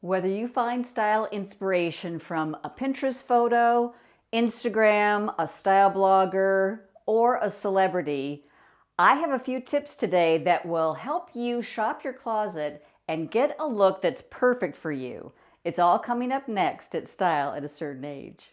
Whether you find style inspiration from a Pinterest photo, Instagram, a style blogger, or a celebrity, I have a few tips today that will help you shop your closet and get a look that's perfect for you. It's all coming up next at Style at a Certain Age.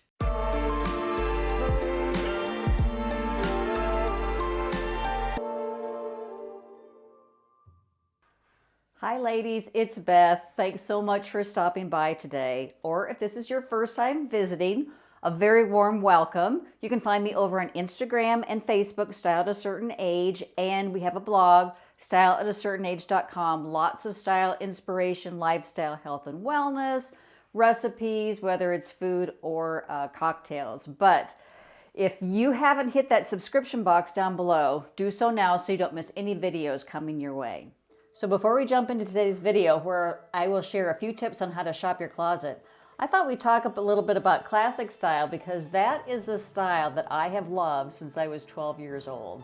Hi ladies, it's Beth. Thanks so much for stopping by today. Or if this is your first time visiting, a very warm welcome. You can find me over on Instagram and Facebook, Style at a Certain Age, and we have a blog, styleatacertainage.com. Lots of style inspiration, lifestyle, health and wellness, recipes, whether it's food or cocktails. But if you haven't hit that subscription box down below, do so now so you don't miss any videos coming your way. So before we jump into today's video, where I will share a few tips on how to shop your closet, I thought we'd talk a little bit about classic style, because that is the style that I have loved since I was 12 years old.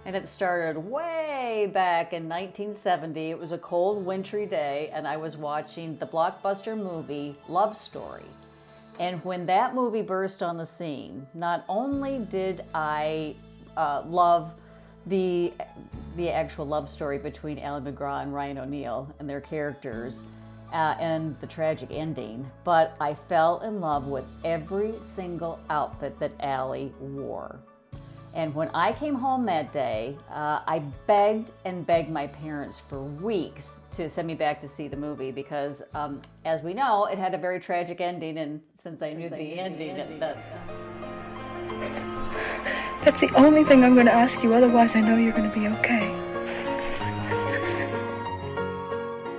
And it started way back in 1970. It was a cold, wintry day, and I was watching the blockbuster movie Love Story. And when that movie burst on the scene, not only did I love the actual love story between Ally McGraw and Ryan O'Neal and their characters and the tragic ending, but I fell in love with every single outfit that Ally wore. And when I came home that day, I begged and begged my parents for weeks to send me back to see the movie because, as we know, it had a very tragic ending, and since I knew the ending, That's the only thing I'm going to ask you, otherwise I know you're going to be okay.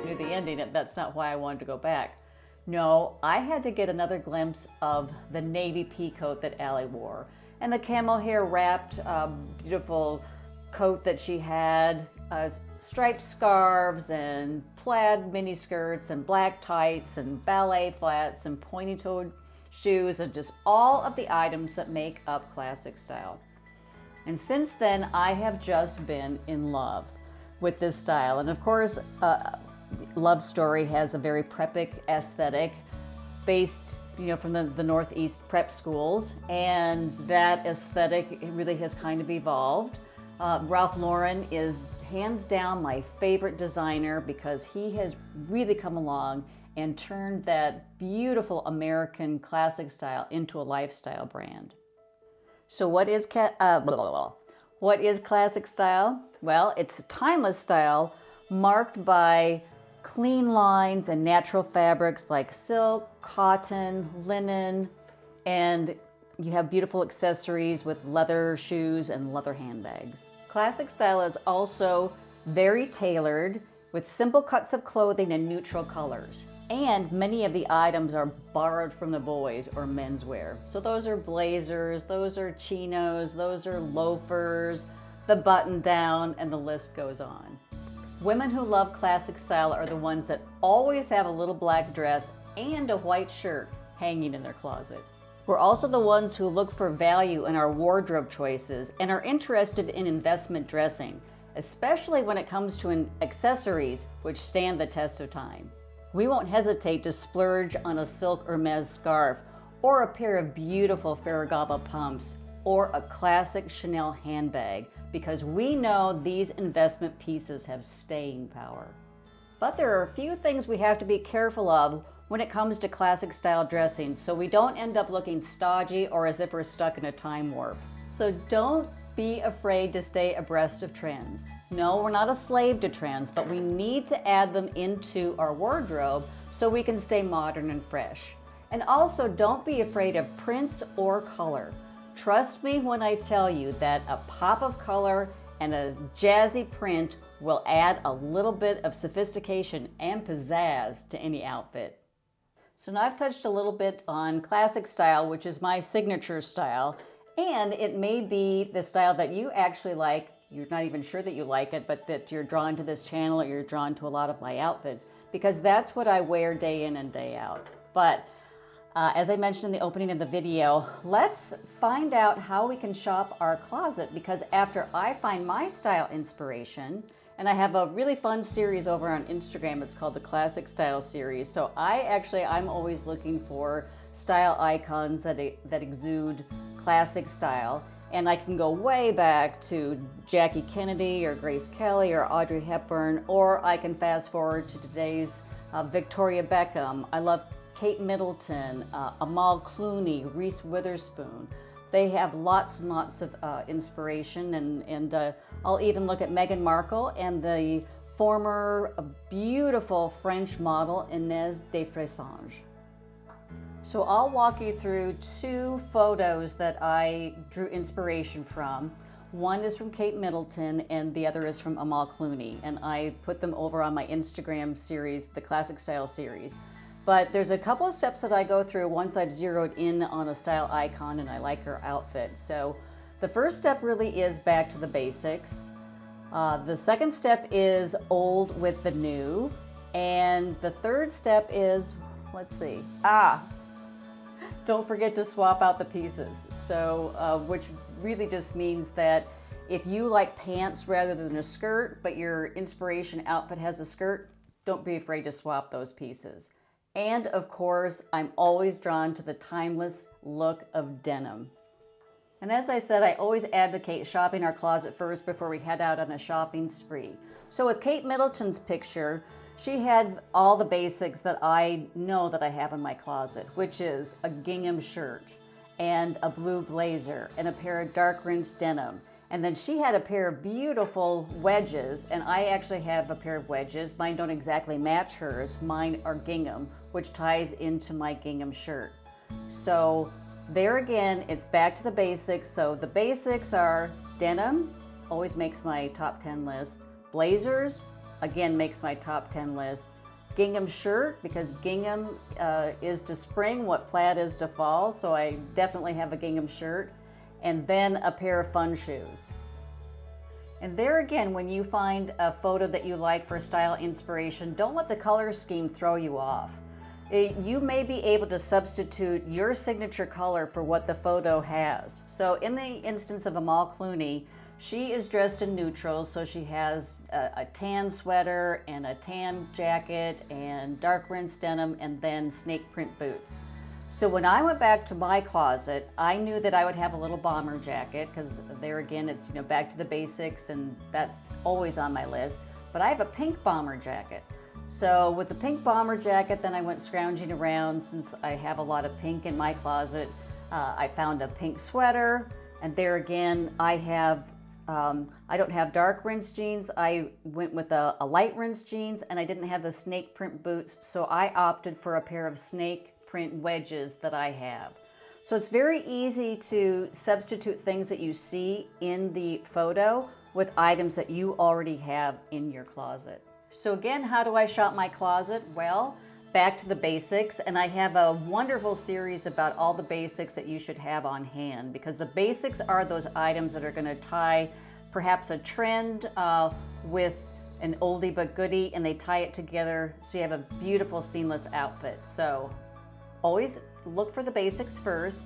Knew the ending, that's not why I wanted to go back. No, I had to get another glimpse of the navy pea coat that Ally wore, and the camel hair wrapped beautiful coat that she had, striped scarves and plaid mini skirts and black tights and ballet flats and pointy-toed shoes, and just all of the items that make up classic style. And since then, I have just been in love with this style. And of course, Love Story has a very preppy aesthetic based, from the Northeast prep schools. And that aesthetic really has kind of evolved. Ralph Lauren is hands down my favorite designer because he has really come along and turned that beautiful American classic style into a lifestyle brand. So what is classic style? Well, it's a timeless style marked by clean lines and natural fabrics like silk, cotton, linen, and you have beautiful accessories with leather shoes and leather handbags. Classic style is also very tailored with simple cuts of clothing and neutral colors. And many of the items are borrowed from the boys or menswear. So those are blazers, those are chinos, those are loafers, the button down, and the list goes on. Women who love classic style are the ones that always have a little black dress and a white shirt hanging in their closet. We're also the ones who look for value in our wardrobe choices and are interested in investment dressing, especially when it comes to accessories which stand the test of time. We won't hesitate to splurge on a silk Hermes scarf or a pair of beautiful Ferragamo pumps or a classic Chanel handbag because we know these investment pieces have staying power. But there are a few things we have to be careful of when it comes to classic style dressing so we don't end up looking stodgy or as if we're stuck in a time warp. So don't be afraid to stay abreast of trends. No, we're not a slave to trends, but we need to add them into our wardrobe so we can stay modern and fresh. And also, don't be afraid of prints or color. Trust me when I tell you that a pop of color and a jazzy print will add a little bit of sophistication and pizzazz to any outfit. So now I've touched a little bit on classic style, which is my signature style. And it may be the style that you actually like. You're not even sure that you like it, but that you're drawn to this channel or you're drawn to a lot of my outfits because that's what I wear day in and day out. But as I mentioned in the opening of the video, let's find out how we can shop our closet, because after I find my style inspiration And I have a really fun series over on Instagram. It's called the Classic Style Series. So I'm always looking for style icons that exude classic style. And I can go way back to Jackie Kennedy or Grace Kelly or Audrey Hepburn, or I can fast forward to today's Victoria Beckham. I love Kate Middleton, Amal Clooney, Reese Witherspoon. They have lots and lots of inspiration, and I'll even look at Meghan Markle and the former beautiful French model Inès de Fressange. So I'll walk you through 2 photos that I drew inspiration from. One is from Kate Middleton and the other is from Amal Clooney, and I put them over on my Instagram series, the Classic Style Series. But there's a couple of steps that I go through once I've zeroed in on a style icon and I like her outfit. So the first step really is back to the basics. The second step is old with the new. And the third step is, let's see, don't forget to swap out the pieces. So, which really just means that if you like pants rather than a skirt, but your inspiration outfit has a skirt, don't be afraid to swap those pieces. And of course, I'm always drawn to the timeless look of denim. And as I said, I always advocate shopping our closet first before we head out on a shopping spree. So with Kate Middleton's picture, she had all the basics that I know that I have in my closet, which is a gingham shirt and a blue blazer and a pair of dark rinsed denim. And then she had a pair of beautiful wedges, and I actually have a pair of wedges. Mine don't exactly match hers. Mine are gingham, which ties into my gingham shirt. So there again, it's back to the basics. So the basics are denim, always makes my top 10 list. Blazers, again, makes my top 10 list. Gingham shirt, because gingham is to spring what plaid is to fall. So I definitely have a gingham shirt. And then a pair of fun shoes. And there again, when you find a photo that you like for style inspiration, don't let the color scheme throw you off. You may be able to substitute your signature color for what the photo has. So in the instance of Amal Clooney, she is dressed in neutrals, so she has a tan sweater and a tan jacket and dark rinsed denim and then snake print boots. So when I went back to my closet, I knew that I would have a little bomber jacket, because there again, it's back to the basics, and that's always on my list. But I have a pink bomber jacket. So with the pink bomber jacket, then I went scrounging around, since I have a lot of pink in my closet. I found a pink sweater, and there again, I don't have dark rinsed jeans. I went with a light rinsed jeans, and I didn't have the snake print boots, so I opted for a pair of snake print wedges that I have. So it's very easy to substitute things that you see in the photo with items that you already have in your closet. So again, how do I shop my closet? Well, back to the basics, and I have a wonderful series about all the basics that you should have on hand, because the basics are those items that are going to tie perhaps a trend with an oldie but goodie, and they tie it together so you have a beautiful seamless outfit. So always look for the basics first,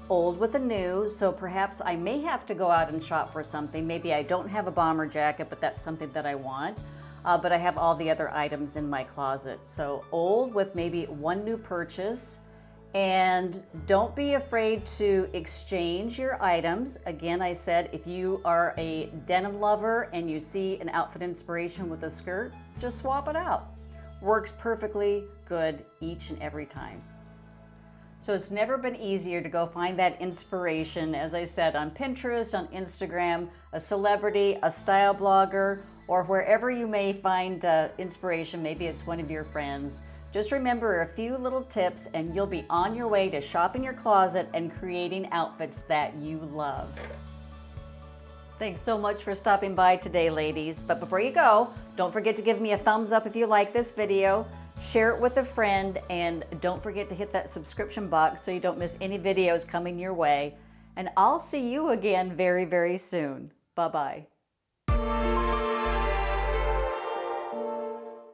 old with the new. So perhaps I may have to go out and shop for something. Maybe I don't have a bomber jacket, but that's something that I want. But I have all the other items in my closet. So old with maybe one new purchase. And don't be afraid to exchange your items. Again, I said if you are a denim lover and you see an outfit inspiration with a skirt, just swap it out. Works perfectly good each and every time. So it's never been easier to go find that inspiration, as I said, on Pinterest, on Instagram, a celebrity, a style blogger, or wherever you may find inspiration. Maybe it's one of your friends. Just remember a few little tips and you'll be on your way to shopping your closet and creating outfits that you love. Thanks so much for stopping by today, ladies. But before you go, don't forget to give me a thumbs up if you like this video. Share it with a friend, and don't forget to hit that subscription box so you don't miss any videos coming your way. And I'll see you again very, very soon. Bye-bye.